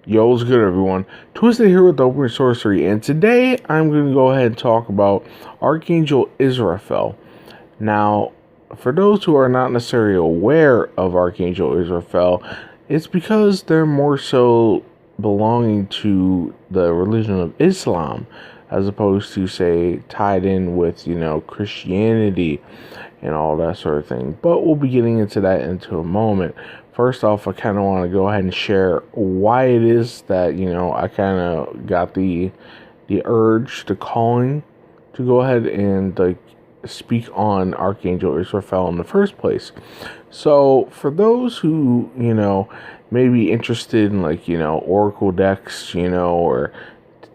Yo, what's good, everyone? Twisted here with Open Sorcery, and today I'm going to go ahead and talk about Archangel Israfel. Now, for those who are not necessarily aware of Archangel Israfel, it's because they're more so belonging to the religion of Islam, as opposed to, say, tied in with, Christianity and all that sort of thing. But we'll be getting into that into a moment. First off, I kind of want to go ahead and share why it is that, I kind of got the urge, the calling to go ahead and speak on Archangel Israfel in the first place. So, for those who, may be interested in Oracle decks, or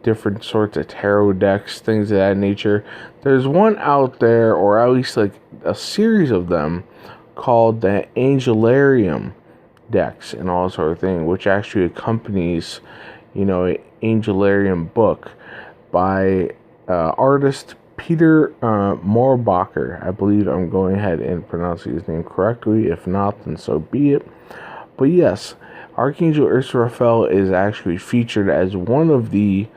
different sorts of tarot decks, things of that nature, there's one out there, or at least a series of them, called the Angelarium decks and all sort of thing, which actually accompanies, an Angelarium book by artist Peter Moorbacher. I believe I'm going ahead and pronouncing his name correctly. If not, then so be it. But yes, Archangel Israfel is actually featured as one of the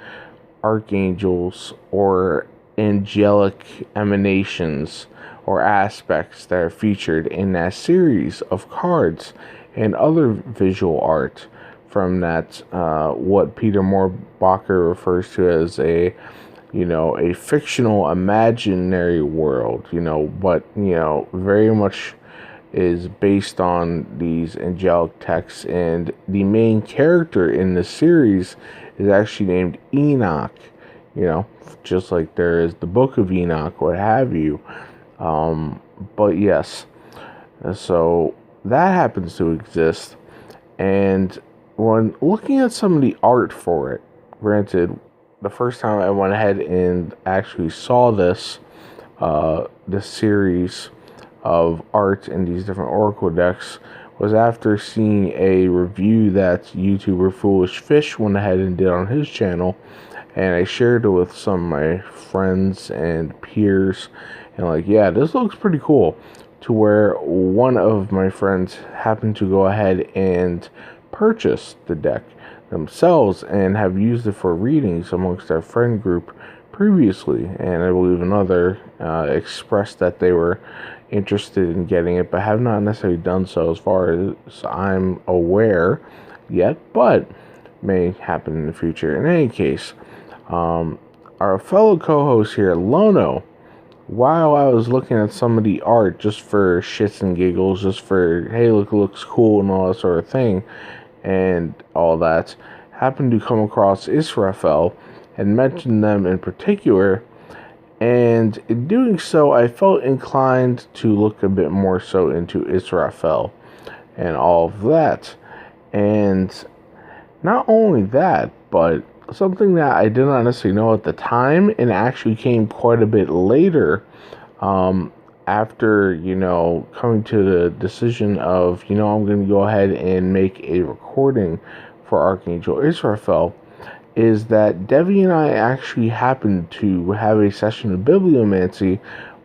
archangels or angelic emanations or aspects that are featured in that series of cards and other visual art from that what Peter Moorbacher refers to as a fictional imaginary world, but very much is based on these angelic texts, and the main character in the series is actually named Enoch, just like there is the Book of Enoch, what have you. But yes, so that happens to exist, and when looking at some of the art for it, granted, the first time I went ahead and actually saw this series of art in these different Oracle decks was after seeing a review that YouTuber Foolish Fish went ahead and did on his channel, and I shared it with some of my friends and peers, and yeah, this looks pretty cool, to where one of my friends happened to go ahead and purchase the deck themselves and have used it for readings amongst our friend group previously, and I believe another expressed that they were interested in getting it, but have not necessarily done so as far as I'm aware yet, but may happen in the future. In any case, our fellow co-host here, Lono, while I was looking at some of the art just for shits and giggles, just for, hey, look, it looks cool and all that sort of thing, and all that, happened to come across Israfel and mentioned them in particular, and in doing so, I felt inclined to look a bit more so into Israfel and all of that. And not only that, but something that I did not necessarily know at the time, and actually came quite a bit later, after, coming to the decision of, I'm going to go ahead and make a recording for Archangel Israfel, is that Devi and I actually happened to have a session of bibliomancy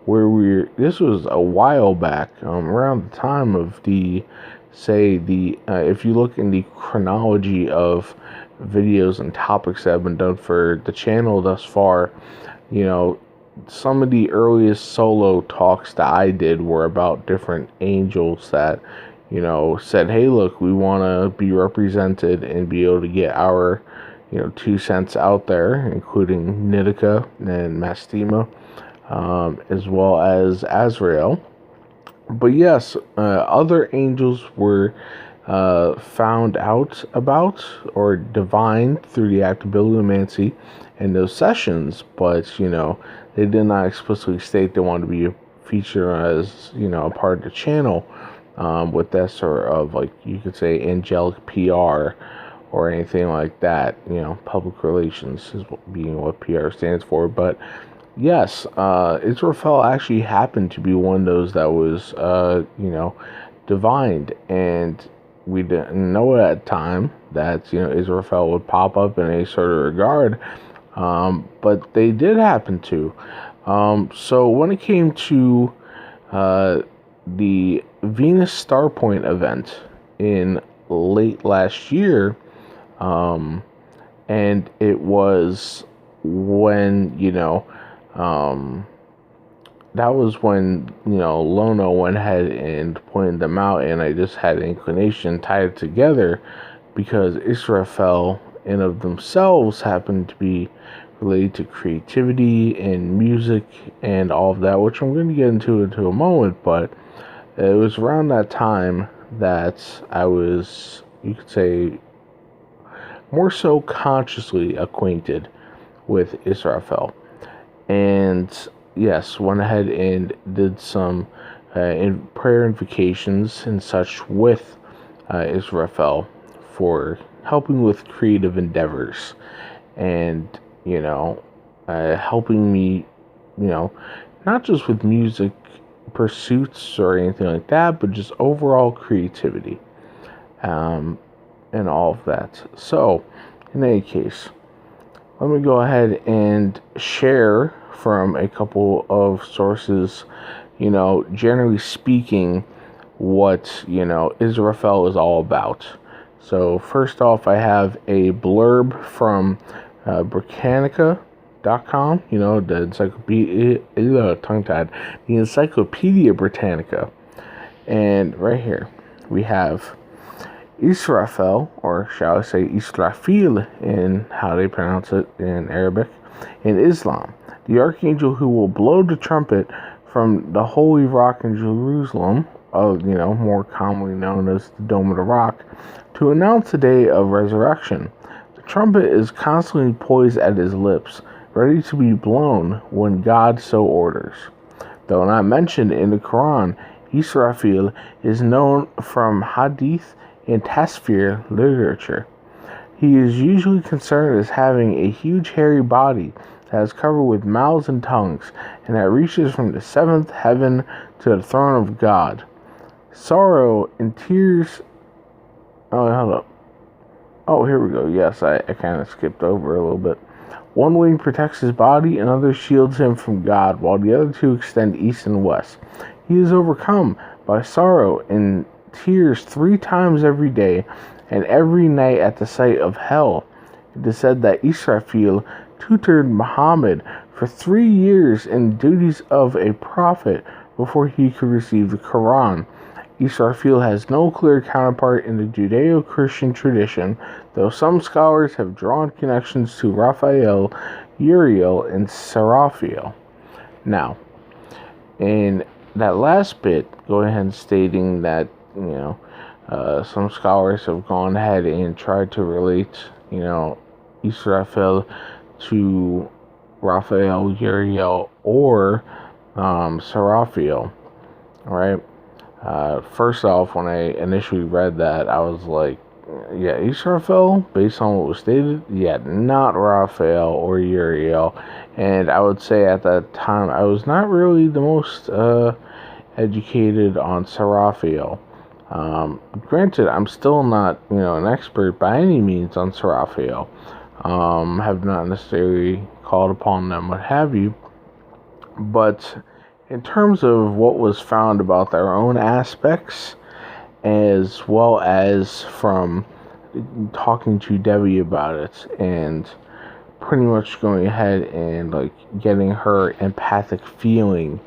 where this was a while back, around the time of if you look in the chronology of videos and topics that have been done for the channel thus far, some of the earliest solo talks that I did were about different angels that, said, hey, look, we want to be represented and be able to get our 2 cents out there, including Nitika and Mastema, as well as Azrael. But yes, other angels were found out about or divined through the act of bibliomancy in those sessions, but they did not explicitly state they wanted to be featured as a part of the channel, with that sort of, you could say, angelic PR or anything like that. Public relations is being what PR stands for. But yes, Israfel actually happened to be one of those that was, divined, and we didn't know at the time that, Israfel would pop up in any sort of regard, but they did happen to. So when it came to the Venus Starpoint event in late last year, And it was when, that was when, Lono went ahead and pointed them out, and I just had an inclination tied it together because Israfel in of themselves happened to be related to creativity and music and all of that, which I'm going to get into a moment, but it was around that time that I was, you could say, more so consciously acquainted with Israfel. And yes, went ahead and did some prayer invocations and such with Israfel for helping with creative endeavors and, helping me, not just with music pursuits or anything like that, but just overall creativity and all of that. So, in any case, let me go ahead and share from a couple of sources, generally speaking, what, Israfel is all about. So, first off, I have a blurb from Britannica.com, the Encyclopedia Britannica. And right here, we have Israfel, or shall I say Israfil in how they pronounce it in Arabic, in Islam, the archangel who will blow the trumpet from the Holy Rock in Jerusalem, more commonly known as the Dome of the Rock, to announce the day of resurrection. The trumpet is constantly poised at his lips, ready to be blown when God so orders. Though not mentioned in the Quran, Israfil is known from Hadith and Tafsir literature. He is usually concerned as having a huge hairy body that is covered with mouths and tongues, and that reaches from the seventh heaven to the throne of God. Sorrow and tears. Oh, hold up. Oh, here we go. Yes, I kind of skipped over a little bit. One wing protects his body, another shields him from God, while the other two extend east and west. He is overcome by sorrow and tears 3 times every day and every night at the sight of hell. It is said that Israfil tutored Muhammad for 3 years in duties of a prophet before he could receive the Quran. Israfil has no clear counterpart in the Judeo-Christian tradition, though some scholars have drawn connections to Raphael, Uriel, and Seraphiel. Now, in that last bit, going ahead and stating that, some scholars have gone ahead and tried to relate, Israfel to Raphael, Uriel, or Seraphiel, right? First off, when I initially read that, I was like, yeah, Israfel, based on what was stated, yeah, not Raphael or Uriel. And I would say at that time, I was not really the most educated on Seraphiel. Granted, I'm still not, an expert by any means on Seraphiel. Have not necessarily called upon them, what have you. But in terms of what was found about their own aspects, as well as from talking to Devi about it, and pretty much going ahead and getting her empathic feeling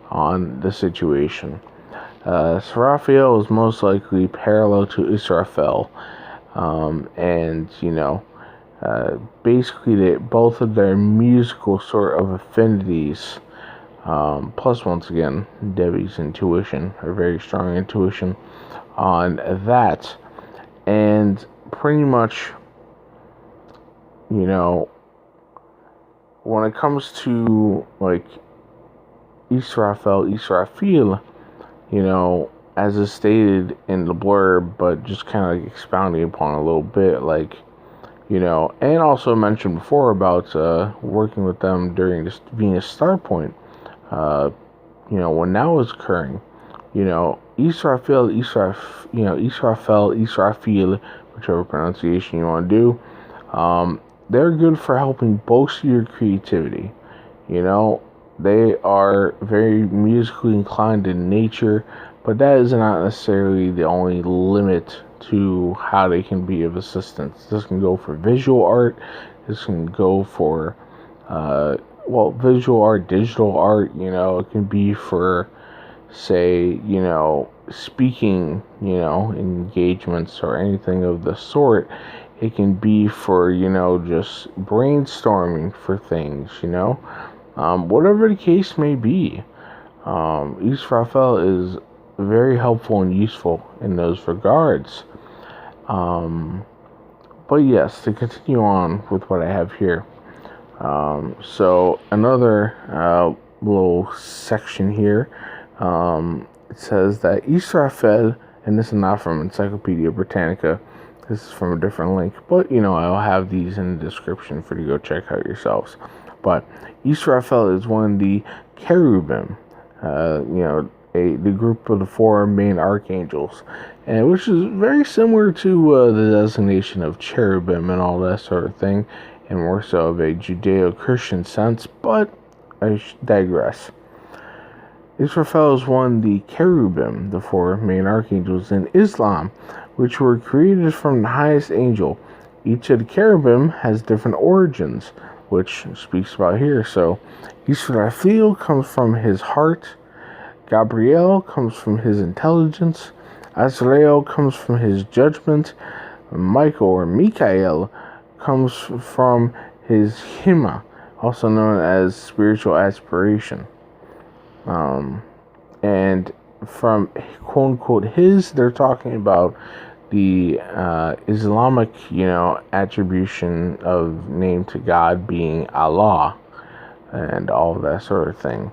on the situation. Seraphiel is most likely parallel to Israfel, and basically both of their musical sort of affinities. Plus, once again, Devi's intuition, her very strong intuition on that. And pretty much, when it comes to, Israfil, as is stated in the blurb, but just kind of expounding upon a little bit, and also mentioned before about working with them during this Venus star point. When that was occurring, Israfel, Israfil, whichever pronunciation you want to do, they're good for helping bolster your creativity. They are very musically inclined in nature, but that is not necessarily the only limit to how they can be of assistance. This can go for visual art. This can go for, visual art, digital art. It can be for, say, speaking, engagements or anything of the sort. It can be for, just brainstorming for things, whatever the case may be. Israfel is very helpful and useful in those regards. But yes, to continue on with what I have here. So another little section here. It says that Israfel, and this is not from Encyclopedia Britannica, this is from a different link, but I'll have these in the description for you to go check out yourselves. But Israfel is one of the cherubim, the group of the 4 main archangels, and which is very similar to the designation of cherubim and all that sort of thing, and more so of a Judeo-Christian sense, but I digress. Israfel is one of the cherubim, the 4 main archangels in Islam, which were created from the highest angel. Each of the cherubim has different origins, which speaks about here. So, Israfel comes from his heart, Gabriel comes from his intelligence, Azrael comes from his judgment, Michael or Mikael comes from his hima, also known as spiritual aspiration. And from quote unquote his, they're talking about the Islamic, attribution of name to God being Allah and all of that sort of thing.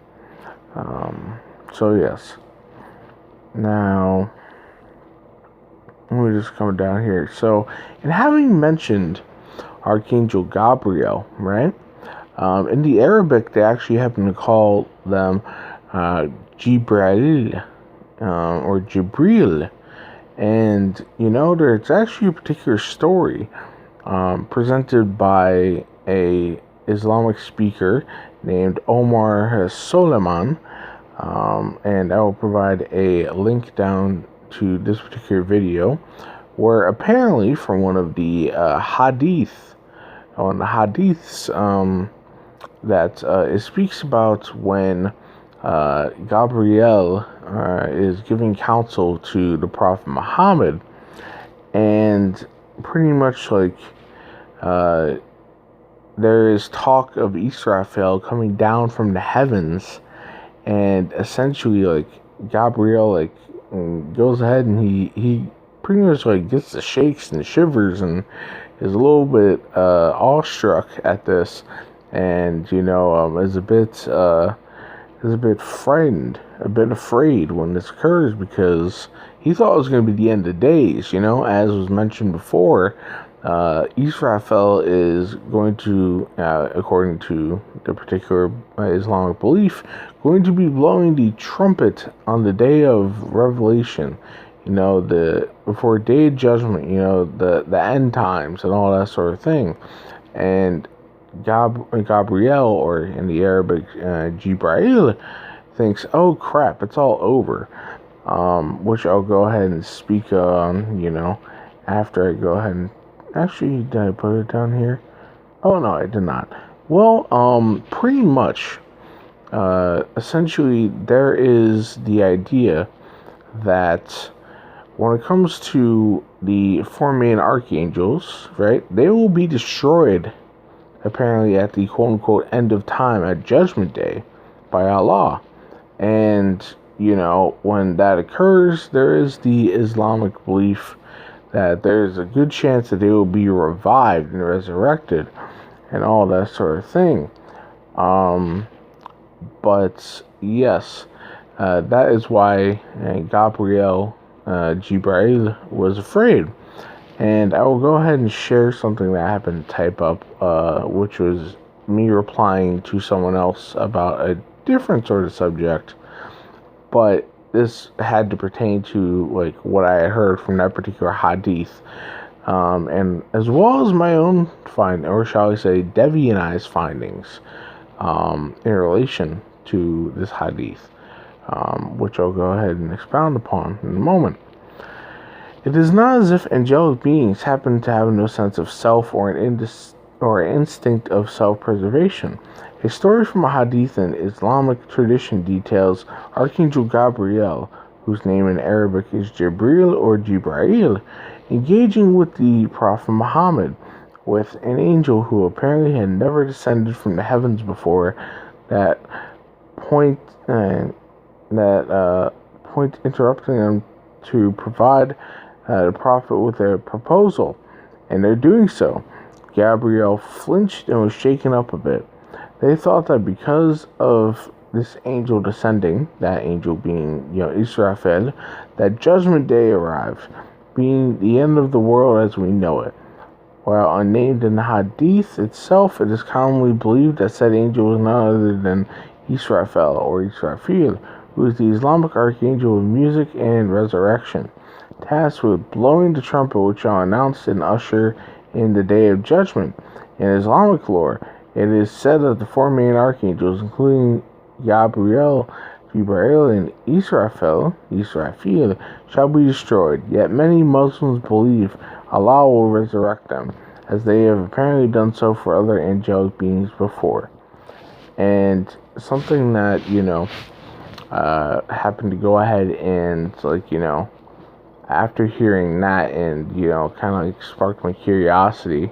So yes. Now, let me just come down here. So, in having mentioned Archangel Gabriel, right? In the Arabic, they actually happen to call them Jibril or Jibril, and there's actually a particular story presented by a Islamic speaker named Omar Soleiman, and I will provide a link down to this particular video, where apparently from one of the hadiths that it speaks about when Gabriel is giving counsel to the Prophet Muhammad, and pretty much there is talk of Israfel coming down from the heavens, and essentially Gabriel goes ahead and he pretty much gets the shakes and shivers and is a little bit awestruck at this, and is a bit frightened, a bit afraid when this occurs, because he thought it was going to be the end of days. As was mentioned before, Israfel is going to, according to the particular Islamic belief, going to be blowing the trumpet on the day of Revelation, before day of judgment, the end times and all that sort of thing. And Gabriel, or in the Arabic, Jibril, thinks, oh crap, it's all over. Which I'll go ahead and speak on, after I go ahead and, actually, did I put it down here? Oh no, I did not. Well, pretty much, essentially, there is the idea that when it comes to the 4 main archangels, right, they will be destroyed, apparently, at the quote-unquote end of time, at Judgment Day, by Allah. And, when that occurs, there is the Islamic belief that there's a good chance that they will be revived and resurrected and all that sort of thing. But, yes, that is why Gabriel, Jibril, was afraid. And I will go ahead and share something that I happened to type up, which was me replying to someone else about a different sort of subject. But this had to pertain to what I had heard from that particular hadith, and as well as my own or shall I say, Devi and I's findings in relation to this hadith. which I'll go ahead and expound upon in a moment. It is not as if angelic beings happen to have no sense of self or an instinct of self-preservation. A story from a hadith in Islamic tradition details Archangel Gabriel, whose name in Arabic is Jibril or Jibrail, engaging with the Prophet Muhammad, with an angel who apparently had never descended from the heavens before, that point interrupting them to provide the Prophet with a proposal. And in doing so, Gabriel flinched and was shaken up a bit. They thought that because of this angel descending, that angel being, Israfel, that judgment day arrived, being the end of the world as we know it. While unnamed in the Hadith itself, it is commonly believed that said angel was none other than Israfel or Israfil, who is the Islamic archangel of music and resurrection, tasked with blowing the trumpet which shall announce and usher in the day of judgment. In Islamic lore, it is said that the four main archangels, including Gabriel, Jibrail, and Israfil, shall be destroyed. Yet many Muslims believe Allah will resurrect them, as they have apparently done so for other angelic beings before. And something that, happened to go ahead and, after hearing that and, kind of sparked my curiosity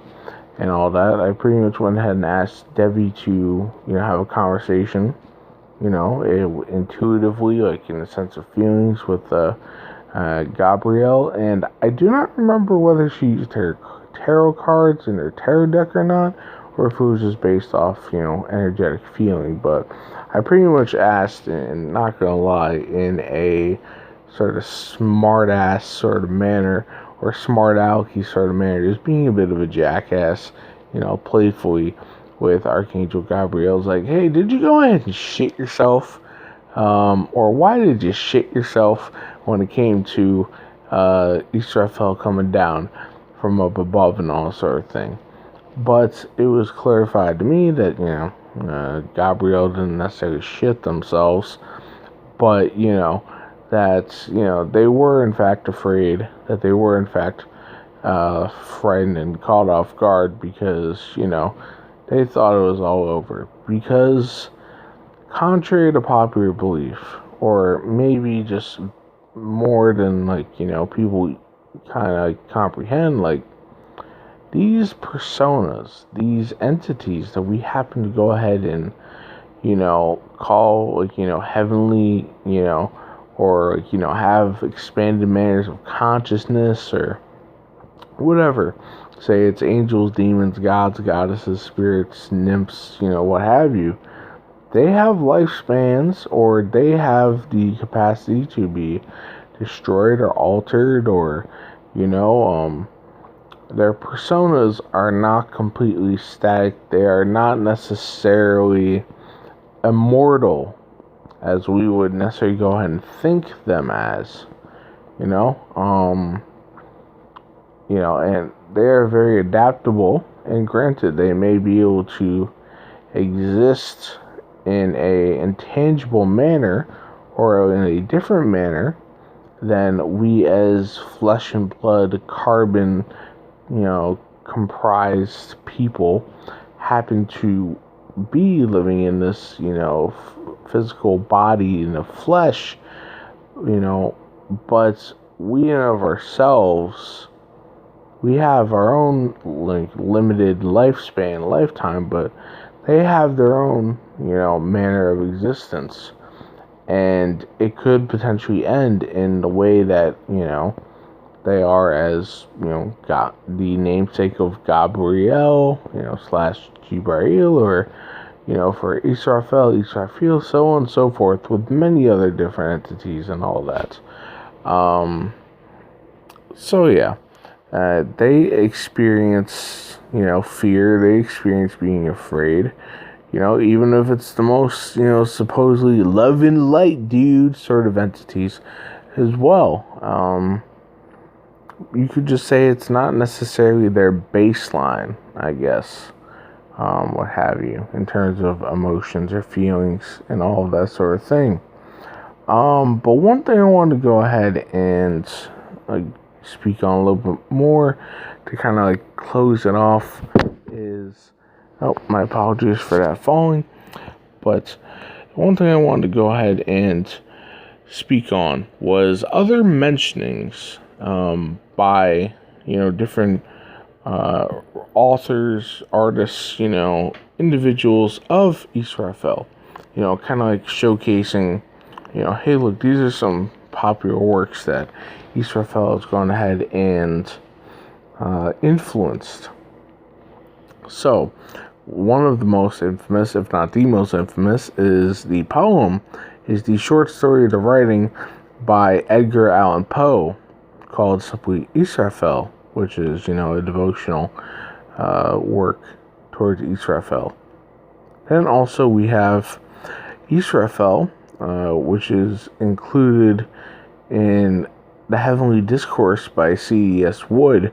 and all that, I pretty much went ahead and asked Devi to, have a conversation, intuitively, in the sense of feelings with Gabrielle. And I do not remember whether she used her tarot cards in her tarot deck or not, or if it was just based off, energetic feeling. But I pretty much asked, and not gonna lie, in a sort of smart-ass sort of manner, or smart alecky sort of manner, just being a bit of a jackass, playfully with Archangel Gabriel's like, hey, did you go ahead and shit yourself? Or why did you shit yourself when it came to Israfel coming down from up above and all sort of thing? But it was clarified to me that, Gabriel didn't necessarily shit themselves, but, that, they were in fact afraid, that they were in fact frightened and caught off guard because, they thought it was all over. Because, contrary to popular belief, or maybe just more than, people kind of comprehend, these personas, these entities that we happen to go ahead and, call, heavenly, or, have expanded manners of consciousness or whatever. Say it's angels, demons, gods, goddesses, spirits, nymphs, what have you. They have lifespans, or they have the capacity to be destroyed or altered, or, their personas are not completely static. They are not necessarily immortal, as we would necessarily go ahead and think them as, and they are very adaptable, and granted, they may be able to exist in a intangible manner, or in a different manner than we as flesh and blood, carbon, comprised people happen to be living in this, physical body in the flesh, but we in of ourselves, we have our own limited lifetime, but they have their own, manner of existence, and it could potentially end in the way that, they are as, got the namesake of Gabriel, slash Jibrail, or, for Israfel, so on and so forth, with many other different entities and all that. They experience, fear, they experience being afraid, even if it's the most, supposedly love and light dude sort of entities as well. You could just say it's not necessarily their baseline, I guess, what have you, in terms of emotions or feelings and all of that sort of thing. But one thing I want to go ahead and like speak on a little bit more to kind of like close it off is, oh, my apologies for that falling. But one thing I wanted to go ahead and speak on was other mentionings by different authors, artists, individuals of Israfel. Kind of like showcasing, hey, look, these are some popular works that Israfel has gone ahead and influenced. So, one of the most infamous, if not the most infamous, is the short story, the writing by Edgar Allan Poe, called simply Israfel, which is, a devotional work towards Israfel. Then also we have Israfel, which is included in The Heavenly Discourse by C.S. Wood,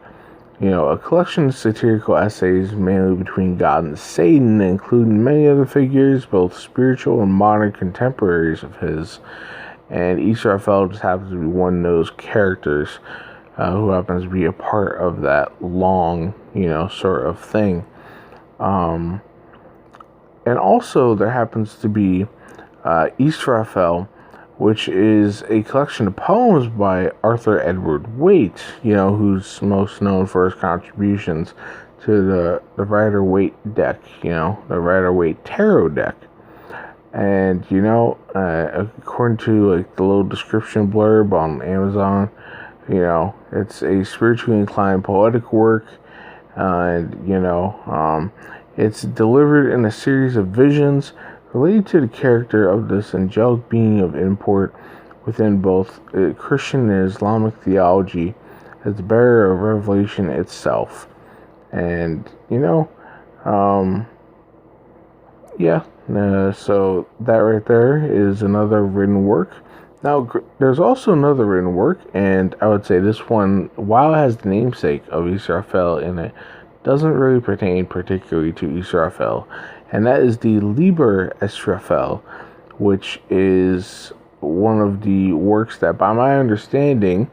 a collection of satirical essays mainly between God and Satan, including many other figures, both spiritual and modern contemporaries of his. And Israfel just happens to be one of those characters who happens to be a part of that long, sort of thing. And also there happens to be Israfel, which is a collection of poems by Arthur Edward Waite, who's most known for his contributions to the Rider-Waite deck, the Rider-Waite tarot deck. And, according to like the little description blurb on Amazon, it's a spiritually inclined poetic work, and, it's delivered in a series of visions related to the character of this angelic being of import within both Christian and Islamic theology as the bearer of revelation itself. And, so that right there is another written work. Now, there's also another written work, and I would say this one, while it has the namesake of Israfel in it, doesn't really pertain particularly to Israfel, and that is the Liber Israfel, which is one of the works that, by my understanding,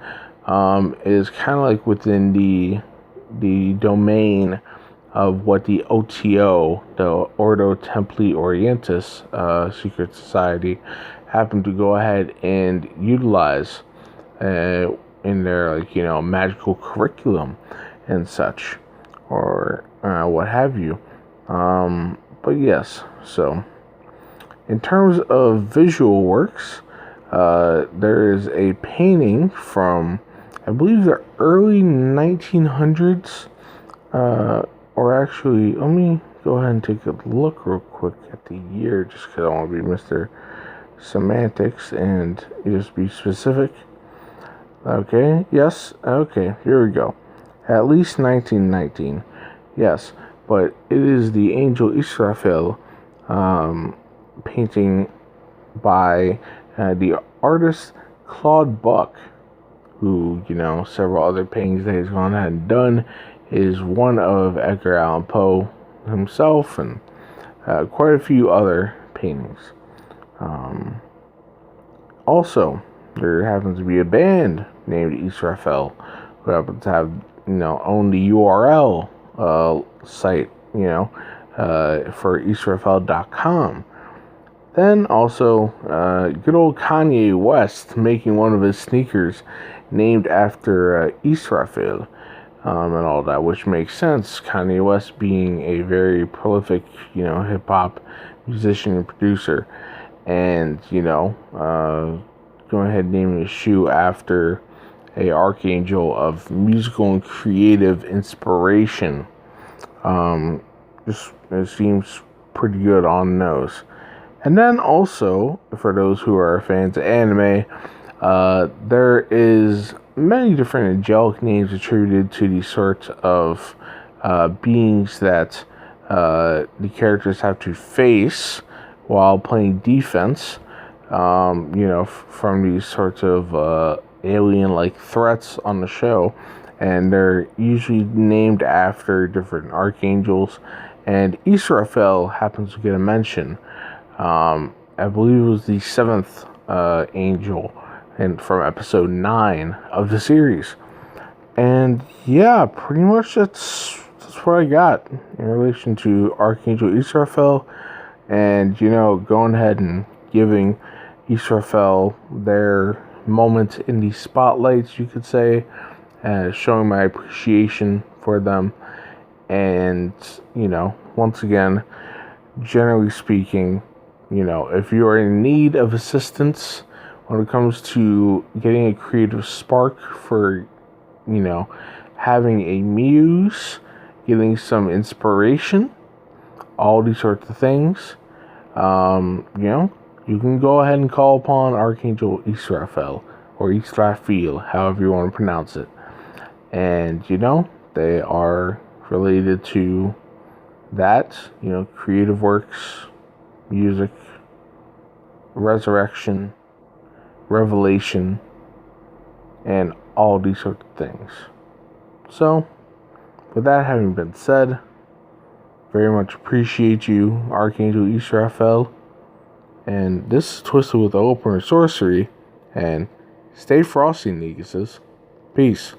is kind of like within the domain of what the OTO, the Ordo Templi Orientis secret society, happened to go ahead and utilize in their magical curriculum and such, or what have you. But yes, so in terms of visual works, there is a painting from, I believe, the early 1900s, or actually, let me go ahead and take a look real quick at the year, just because I want to be Mr. Semantics and just be specific. Okay, yes, okay, here we go. At least 1919, yes, but it is the Angel Israfel painting by the artist Claude Buck, who, several other paintings that he's gone ahead and done, is one of Edgar Allan Poe himself, and quite a few other paintings. Also, there happens to be a band named Israfel who happens to have, own the URL site, for Israfel.com. Then also, good old Kanye West making one of his sneakers named after Israfel, and all that, which makes sense. Kanye West being a very prolific, hip hop musician and producer, and going ahead and naming a shoe after a archangel of musical and creative inspiration. Just it seems pretty good on the nose. And then also, for those who are fans of anime, there is many different angelic names attributed to these sorts of beings that the characters have to face while playing defense, from these sorts of alien-like threats on the show. And they're usually named after different archangels, and Israfel happens to get a mention. I believe it was the 7th angel, and from episode 9 of the series. And yeah, pretty much that's what I got in relation to Archangel Israfel, and going ahead and giving Israfel their moment in the spotlights, you could say, showing my appreciation for them. And once again, generally speaking, if you are in need of assistance when it comes to getting a creative spark for having a muse, getting some inspiration, all these sorts of things, you can go ahead and call upon Archangel Israfel, or Israfel, however you want to pronounce it. And they are related to that, creative works, music, resurrection, revelation, and all these sorts of things. So, with that having been said, very much appreciate you, Archangel Israfel. And this is Twisted with the Opener Sorcery. And stay frosty, Neguses. Peace.